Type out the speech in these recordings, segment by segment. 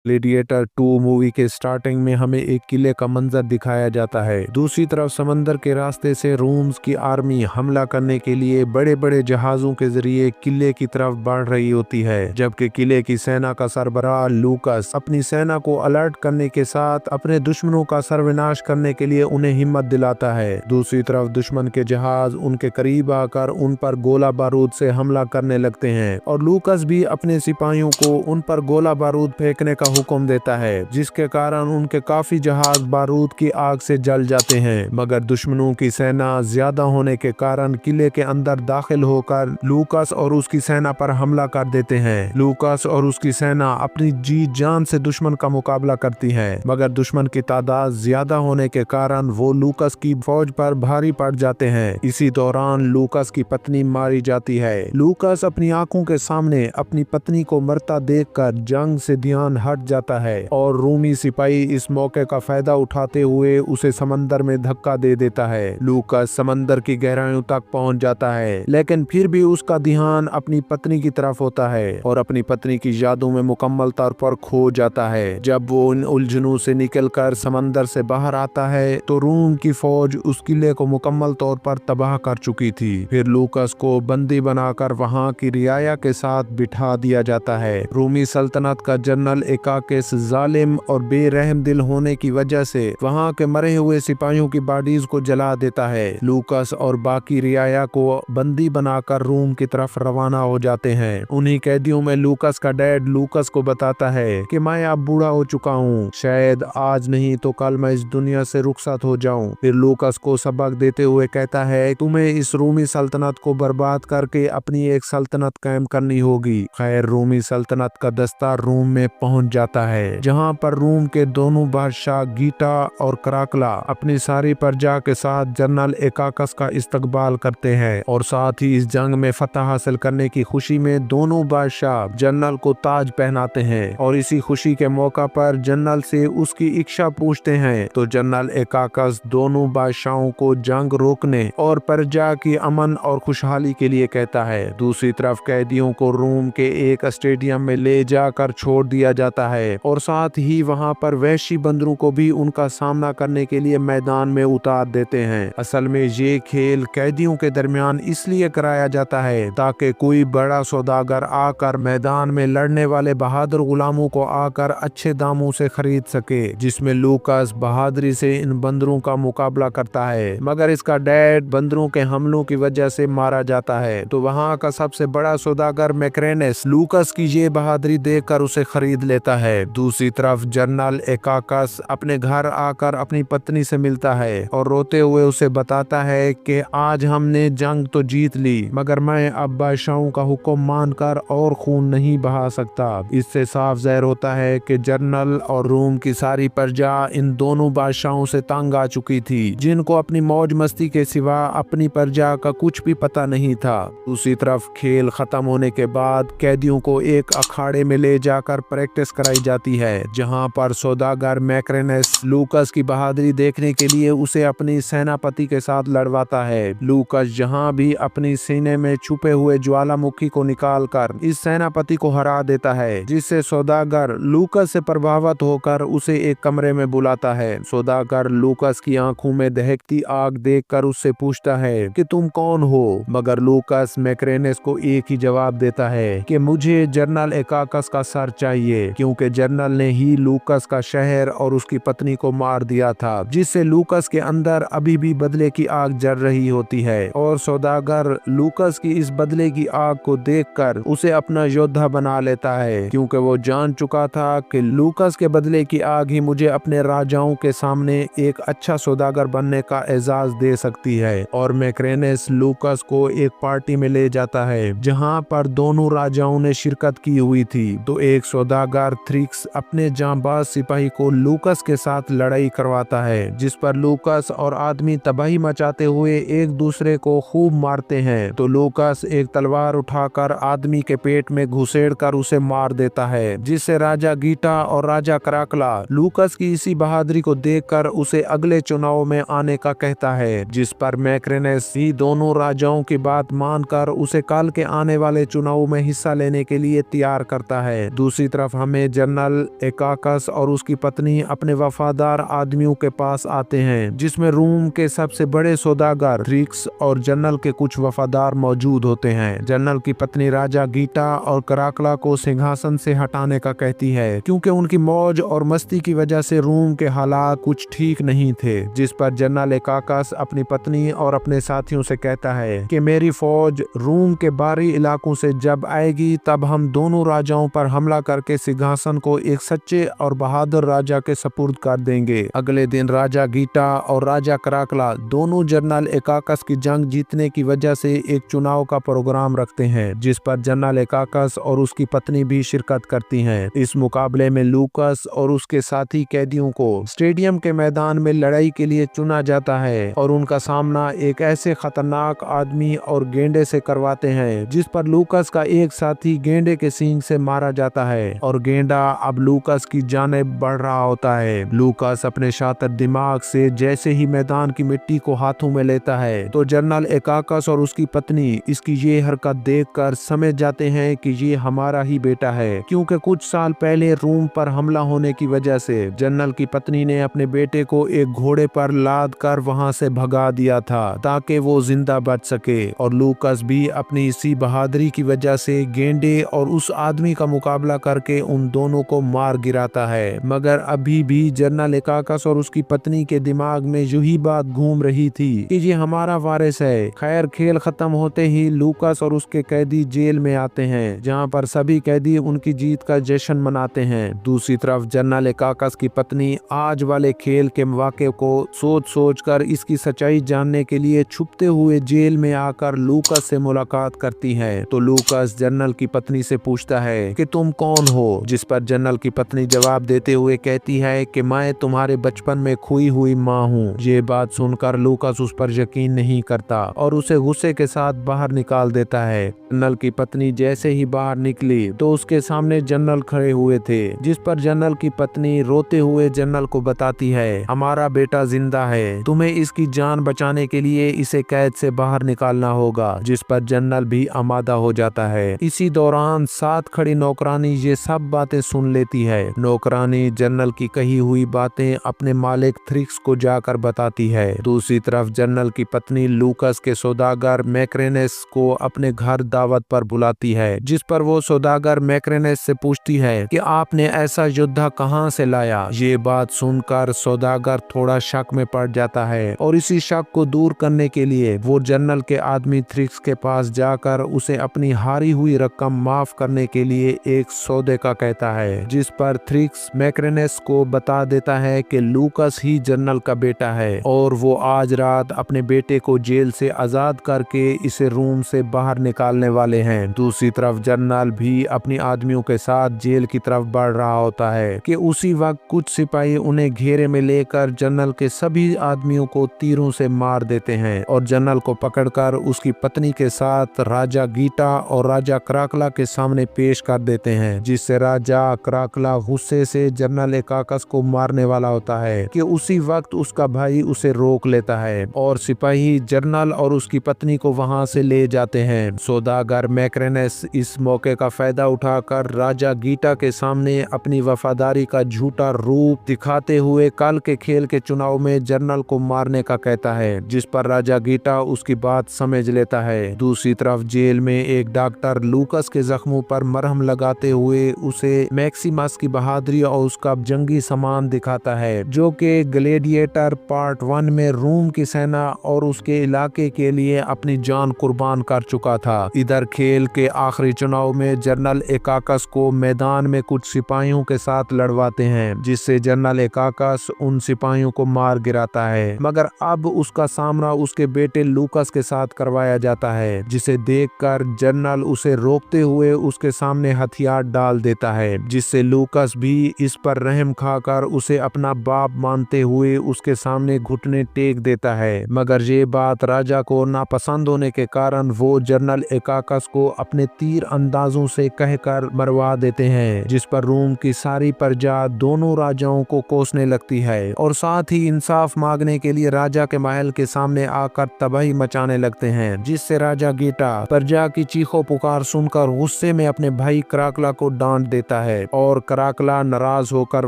Gladiator 2 movie के starting में हमें एक किले का मंजर दिखाया जाता है। दूसरी तरफ समंदर के रास्ते से रोम्स की आर्मी हमला करने के लिए बड़े बड़े जहाजों के जरिए किले की तरफ बढ़ रही होती है, जबकि किले की सेना का सरबराह लूकस अपनी सेना को अलर्ट करने के साथ अपने दुश्मनों का सर्वनाश करने के लिए उन्हें हिम्मत दिलाता है। दूसरी तरफ दुश्मन के जहाज उनके करीब आकर उन पर गोला बारूद से हमला करने लगते हैं और लूकस भी अपने सिपाहियों को उन पर गोला बारूद फेंकने का हुक्म देता है, जिसके कारण उनके काफी जहाज बारूद की आग से जल जाते हैं। मगर दुश्मनों की सेना ज्यादा होने के कारण किले के अंदर दाखिल होकर लूकस और उसकी सेना पर हमला कर देते हैं। लूकस और उसकी सेना अपनी जी जान से दुश्मन का मुकाबला करती है, मगर दुश्मन की तादाद ज्यादा होने के कारण वो लूकस की फौज पर भारी पड़ जाते हैं। इसी दौरान लूकस की पत्नी मारी जाती है। लूकस अपनी आंखों के सामने अपनी पत्नी को मरता देखकर जंग से ध्यान हट जाता है और रूमी सिपाही इस मौके का फायदा उठाते हुए उसे समंदर में धक्का दे देता है। लूकस समंदर की गहराइयों तक पहुंच जाता है, लेकिन फिर भी उसका ध्यान अपनी पत्नी की तरफ होता है और अपनी पत्नी की यादों में मुकम्मल तौर पर खो जाता है। जब वो इन उलझनों से निकलकर समंदर से बाहर आता है तो रूम की फौज उस किले को मुकम्मल तौर पर तबाह कर चुकी थी। फिर लूकस को बंदी बनाकर वहां की रियाया के साथ बिठा दिया जाता है। रूमी सल्तनत का जनरल एकाकिस जालिम और बेरहम दिल होने की वजह से वहां के मरे हुए सिपाहियों की बॉडीज को जला देता है। लूकस और बाकी रियाया को बंदी बनाकर रूम की तरफ रवाना हो जाते हैं। उन्हीं कैदियों में लूकस का डैड लूकस को बताता है कि मैं अब बूढ़ा हो चुका हूँ, शायद आज नहीं तो कल मैं इस दुनिया से रुखसत हो जाऊं। फिर लूकस को सबक देते हुए कहता है, तुम्हें इस रूमी सल्तनत को बर्बाद करके अपनी एक सल्तनत कायम करनी होगी। खैर, रूमी सल्तनत का दस्ता रोम में पहुंच जाता है, जहां पर रोम के दोनों बादशाह गीटा और कराकला अपनी सारी प्रजा के साथ जनरल एकाकस का इस्तकबाल करते हैं और साथ ही इस जंग में फतह हासिल करने की खुशी में दोनों बादशाह जनरल को ताज पहनाते हैं और इसी खुशी के मौका पर जनरल से उसकी इच्छा पूछते हैं। तो जनरल एकाकस दोनों बादशाहों को जंग रोकने और प्रजा की अमन और खुशहाली के लिए कहता है। दूसरी तरफ कैदियों को रोम के एक स्टेडियम में ले जाकर छोड़ दिया जाता है और साथ ही वहां पर वहशी बंदरों को भी उनका सामना करने के लिए मैदान में उतार देते हैं। असल में ये खेल कैदियों के दरमियान इसलिए कराया जाता है ताकि कोई बड़ा सौदागर आकर मैदान में लड़ने वाले बहादुर गुलामों को आकर अच्छे दामों से खरीद सके, जिसमें लूकस बहादुरी से इन बंदरों का मुकाबला करता है, मगर इसका डैड बंदरों के हमलों की वजह से मारा जाता है। तो वहाँ का सबसे बड़ा सौदागर मैक्रेनेस लूकस की ये बहादुरी देखकर उसे खरीद लेता है। दूसरी तरफ जनरल एकाकस अपने घर आकर अपनी पत्नी से मिलता है और रोते हुए उसे बताता है कि आज हमने जंग तो जीत ली, मगर मैं अब बादशाहों का हुक्म मानकर और खून नहीं बहा सकता। इससे साफ ज़ाहिर होता है कि जनरल और रोम की सारी प्रजा इन दोनों बादशाहों से तंग आ चुकी थी, जिनको अपनी मौज मस्ती के सिवा अपनी प्रजा का कुछ भी पता नहीं था। दूसरी तरफ खेल खत्म होने के बाद कैदियों को एक अखाड़े में ले जाकर प्रैक्टिस कराई जाती है, जहां पर सौदागर मैक्रेनेस लूकस की बहादुरी देखने के लिए उसे अपनी सेनापति के साथ लड़वाता है। लूकस जहां भी अपनी सीने में छुपे हुए ज्वालामुखी को निकालकर इस सेनापति को हरा देता है, जिससे सौदागर लूकस से प्रभावित होकर उसे एक कमरे में बुलाता है। सौदागर लूकस की आंखों में दहकती आग देखकर उससे पूछता है कि तुम कौन हो, मगर लूकस मैक्रेनेस को एक ही जवाब देता है कि मुझे जनरल एकाकस का सर चाहिए, क्योंकि जनरल ने ही लूकस का शहर और उसकी पत्नी को मार दिया था, जिससे लूकस के अंदर अभी भी बदले की आग जल रही होती है। और सौदागर लूकस की इस बदले की आग को देखकर उसे अपना योद्धा बना लेता है, क्योंकि वो जान चुका था कि लूकस के बदले की आग ही मुझे अपने राजाओं के सामने एक अच्छा सौदागर बनने का एजाज दे सकती है। और मैक्रेनेस लूकस को एक पार्टी में ले जाता है, जहां पर दोनों राजाओं ने शिरकत की हुई थी। तो एक सौदागर थ्रिक्स अपने जांबाज सिपाही को लूकस के साथ लड़ाई करवाता है, जिस पर लूकस और आदमी तबाही मचाते हुए एक दूसरे को खूब मारते हैं। तो लूकस एक तलवार उठाकर आदमी के पेट में घुसेड़कर उसे मार देता है, जिससे राजा गीटा और राजा कराकला लूकस की इसी बहादुरी को देखकर उसे अगले चुनाव में आने का कहता है, जिस पर मैक्रेनेस ही दोनों राजाओं की बात मानकर उसे कल के आने वाले चुनाव में हिस्सा लेने के लिए तैयार करता है। दूसरी तरफ हमें जनरल एकाकस और उसकी पत्नी अपने वफादार आदमियों के पास आते हैं, जिसमें रूम के सबसे बड़े सौदागर थ्रिक्स और जनरल के कुछ वफादार मौजूद होते हैं। जनरल की पत्नी राजा गीटा और कराकला को सिंहासन से हटाने का कहती है, क्योंकि उनकी मौज और मस्ती की वजह से रूम के हालात कुछ ठीक नहीं थे। जिस पर जनरल एकाकस अपनी पत्नी और अपने साथियों से कहता है कि मेरी फौज रूम के बाहरी इलाकों से जब आएगी तब हम दोनों राजाओं पर हमला करके सिंहासन को एक सच्चे और बहादुर राजा के सपुर्द कर देंगे। अगले दिन राजा गीटा और राजा कराकला दोनों जनरल एकाकस की जंग जीतने की वजह से एक चुनाव का प्रोग्राम रखते हैं, जिस पर जनरल एकाकस और उसकी पत्नी भी शिरकत करती हैं। इस मुकाबले में लूकस और उसके साथी कैदियों को स्टेडियम के मैदान में लड़ाई के लिए चुना जाता है और उनका सामना एक ऐसे खतरनाक आदमी और गेंडे से करवाते हैं, जिस पर लूकस का एक साथी गेंडे के सींग से मारा जाता है और गेंडा अब लूकस की जानिब बढ़ रहा होता है। लूकस अपने शातिर दिमाग से जैसे ही मैदान की मिट्टी को हाथों में लेता है तो जनरल एकाकस और उसकी पत्नी इसकी ये हरकत देखकर समझ जाते हैं कि ये हमारा ही बेटा है, क्योंकि कुछ साल पहले रूम पर हमला होने की वजह से जनरल की पत्नी ने अपने बेटे को एक घोड़े पर लाद कर वहां से भगा दिया था ताकि वो जिंदा बच सके। और लूकस भी अपनी इसी बहादुरी की वजह से गेंडे और उस आदमी का मुकाबला करके उन दोनों को मार गिराता है। मगर अभी भी जनरल एकाकस और उसकी पत्नी के दिमाग में यही बात घूम रही थी कि ये हमारा वारिस है। खैर, खेल खत्म होते ही लूकस और उसके कैदी जेल में आते हैं, जहां पर सभी कैदी उनकी जीत का जश्न मनाते हैं। दूसरी तरफ जनरल एकाकस की पत्नी आज वाले खेल के वाक़े को सोच सोच कर इसकी सच्चाई जानने के लिए छुपते हुए जेल में आकर लूकस से मुलाकात करती है। तो लूकस जनरल की पत्नी से पूछता है कि तुम कौन हो, जिस पर जनरल की पत्नी जवाब देते हुए कहती है कि मैं तुम्हारे बचपन में खोई हुई माँ हूँ। ये बात सुनकर लूकस उस पर यकीन नहीं करता और उसे गुस्से के साथ बाहर निकाल देता है। जनरल की पत्नी जैसे ही बाहर निकली तो उसके सामने जनरल खड़े हुए थे, जिस पर जनरल की पत्नी रोते हुए जनरल को बताती है, हमारा बेटा जिंदा है, तुम्हें इसकी जान बचाने के लिए इसे कैद से बाहर निकालना होगा। जिस पर जनरल भी आमादा हो जाता है। इसी दौरान साथ खड़ी नौकरानी ये सब बातें सुन लेती है। नौकरानी जनरल की कही हुई बातें अपने मालिक थ्रिक्स को जाकर बताती है। दूसरी तरफ जनरल की पत्नी लूकस के सौदागर मैक्रेनेस को अपने घर दावत पर बुलाती है, जिस पर वो सौदागर मैक्रेनेस से पूछती है कि आपने ऐसा योद्धा कहां से लाया। ये बात सुनकर सौदागर थोड़ा शक में पड़ जाता है और इसी शक को दूर करने के लिए वो जनरल के आदमी थ्रिक्स के पास जाकर उसे अपनी हारी हुई रकम माफ करने के लिए एक सौदे का कहता है, जिस पर थ्रिक्स मैक्रेनेस को बता देता है कि लूकस ही जनरल का बेटा है और वो आज रात अपने बेटे को जेल से आजाद करके इसे रूम से बाहर निकालने वाले हैं। दूसरी तरफ जनरल भी अपनी आदमियों के साथ जेल की तरफ बढ़ रहा होता है कि उसी वक्त कुछ सिपाही उन्हें घेरे में लेकर जनरल के सभी आदमियों को तीरों से मार देते हैं और जनरल को पकड़कर उसकी पत्नी के साथ राजा गीटा और राजा कराकला के सामने पेश कर देते हैं, जिससे राजा कराकला गुस्से से जनरल एकाकस को मारने वाला होता है कि उसी वक्त उसका भाई उसे रोक लेता है और सिपाही जनरल और उसकी पत्नी को वहां से ले जाते हैं। सौदागर मैक्रेनेस इस मौके का फायदा उठाकर राजा गीटा के सामने अपनी वफादारी का झूठा रूप दिखाते हुए कल के खेल के चुनाव में जनरल को मारने का कहता है, जिस पर राजा गीटा उसकी बात समझ लेता है। दूसरी तरफ जेल में एक डॉक्टर लूकस के जख्मों पर मरहम लगाते हुए उसे मैक्सिमस की बहादुरी और उसका जंगी सामान दिखाता है, जो कि ग्लेडिएटर पार्ट 1 में रूम की सेना और उसके इलाके के लिए अपनी जान कुर्बान कर चुका था। इधर खेल के आखिरी चुनाव में जनरल एकाकस को मैदान में कुछ सिपाहियों के साथ लड़वाते हैं, जिससे जनरल एकाकस उन सिपाहियों को मार गिराता है। मगर अब उसका सामना उसके बेटे लूकस के साथ करवाया जाता है, जिसे देखकर जनरल उसे रोकते हुए उसके सामने हथियार डाल देता है, जिससे लूकस भी इस पर रहम खाकर उसे अपना बाप मानते हुए उसके सामने घुटने टेक देता है। मगर ये बात राजा को नापसंद होने के कारण वो जनरल एकाकस को अपने तीर अंदाजों से कहकर मरवा देते हैं, जिस पर रूम की सारी प्रजा दोनों राजाओं को कोसने लगती है और साथ ही इंसाफ मांगने के लिए राजा के महल के सामने आकर तबाही मचाने लगते हैं, जिससे राजा गीटा प्रजा की चीखों पुकार सुनकर गुस्से में अपने भाई कराकला को डांट देता है और कराकला नाराज होकर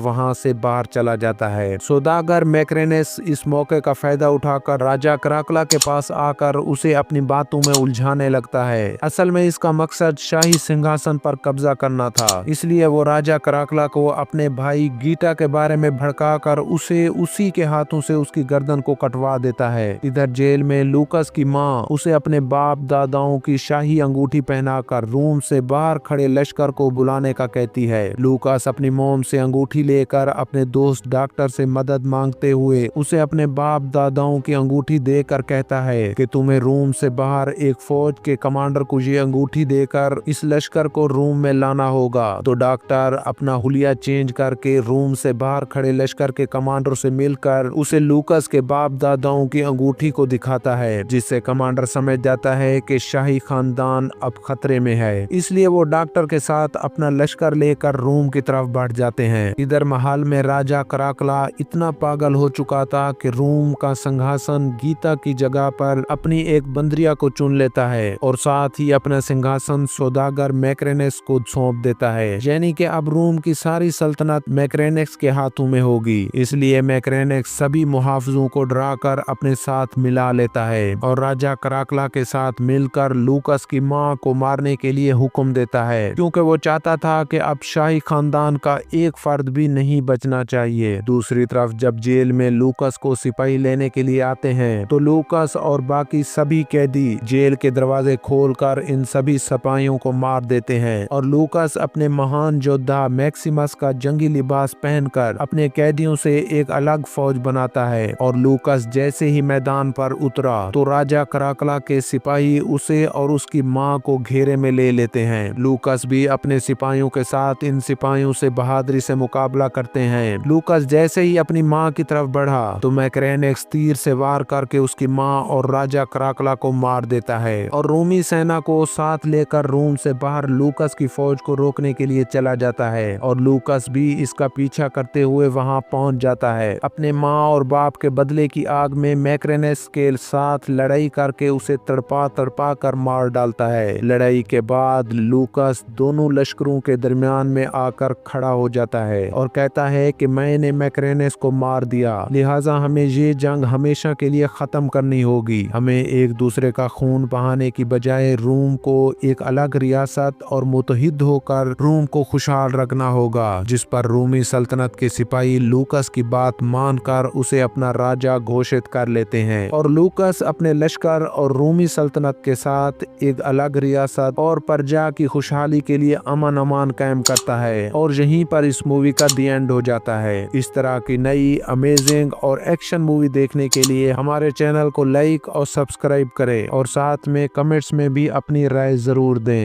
वहां से बाहर चला जाता है। सौदागर मैक्रेनेस इस मौके का फायदा उठाकर राजा कराकला के पास आकर उसे अपनी बातों में उलझाने लगता है। असल में इसका मकसद शाही सिंहासन पर कब्जा करना था, इसलिए वो राजा कराकला को अपने भाई गीता के बारे में भड़काकर उसे उसी के हाथों से उसकी गर्दन को कटवा देता है। इधर जेल में लूकस की माँ उसे अपने बाप दादाओं की शाही अंगूठी पहनाकर रूम से बाहर खड़े लश्कर को बुलाने का कहती है। लूकस अपनी मोम से अंगूठी लेकर अपने दोस्त डॉक्टर से मदद मांगते हुए उसे अपने बाप दादाओं की अंगूठी देकर कहता है कि तुम्हें रूम से बाहर एक फौज के कमांडर को ये अंगूठी देकर इस लश्कर को रूम में लाना होगा। तो डॉक्टर अपना हुलिया चेंज करके रूम से बाहर खड़े लश्कर के कमांडर से मिलकर उसे लूकस के बाप दादाओं की अंगूठी को दिखाता है, जिससे कमांडर समझ जाता है कि शाही खानदान अब खतरे में है। इसलिए वो डॉक्टर के साथ अपना लश्कर लेकर रूम की तरफ बढ़ जाते हैं। इधर महल में राजा कराकला इतना पागल हो चुका था कि रूम का सिंहासन गीता की जगह पर अपनी एक बंदरिया को चुन लेता है और साथ ही अपना सिंहासन सौदागर मैक्रेनेस को सौंप देता है। यानी कि अब रूम की सारी सल्तनत मैक्रेनेस के हाथों में होगी। इसलिए मैक्रेनेस सभी मुहाफिजों को डराकर अपने साथ मिला लेता है और राजा कराकला के साथ मिलकर लूकस की मां को मारने के लिए हुक्म देता है, क्योंकि वो चाहता था कि अब शाही खानदान का एक फर्द भी नहीं बचना चाहिए। दूसरी तरफ जब जेल में लूकस को सिपाही लेने के लिए आते हैं तो लूकस और बाकी सभी कैदी जेल के दरवाजे खोलकर इन सभी सिपाहियों को मार देते हैं और लूकस अपने महान योद्धा मैक्सिमस का जंगी लिबास पहनकर अपने कैदियों से एक अलग फौज बनाता है। और लूकस जैसे ही मैदान पर उतरा तो राजा कराकला के सिपाही उसे और उसकी मां को घेरे में ले लेते हैं। लूकस भी अपने सिपाहियों के साथ इन सिपाहियों से बहादुरी से मुकाबला करते हैं। लूकस जैसे ही अपनी मां की तरफ बढ़ा तो मैक्रेनेस तीर से वार करके उसकी मां और राजा कराकला को मार देता है और रोमी सेना को साथ लेकर रूम से बाहर लूकस की फौज को रोकने के लिए चला जाता है और लूकस भी इसका पीछा करते हुए वहां पहुंच जाता है। अपने मां और बाप के बदले की आग में मैक्रेनेस के साथ लड़ाई करके उसे तड़पा तड़पा कर मार डालता है। लड़ाई के बाद लूकस दोनों लश्करों के दरमियान में आकर खड़ा हो जाता है और कहता है कि मैंने मैक्रेनेस को मार दिया, लिहाजा हमें ये जंग हमेशा के लिए खत्म करनी होगी। हमें एक दूसरे का खून बहाने की बजाय रूम को एक अलग रियासत और मुतहिद होकर रूम को खुशहाल रखना होगा। जिस पर रूमी सल्तनत के सिपाही लूकस की बात मानकर उसे अपना राजा घोषित कर लेते हैं और लूकस अपने लश्कर और रूमी सल्तनत के साथ एक अलग रियासत और प्रजा की खुशहाली के लिए अमन अमान कायम करता है। और यहीं पर इस मूवी का दी एंड हो जाता है। इस तरह की नई अमेजिंग और एक्शन मूवी देखने के लिए हमारे चैनल को लाइक और सब्सक्राइब करें और साथ में कमेंट्स में भी अपनी राय जरूर दें।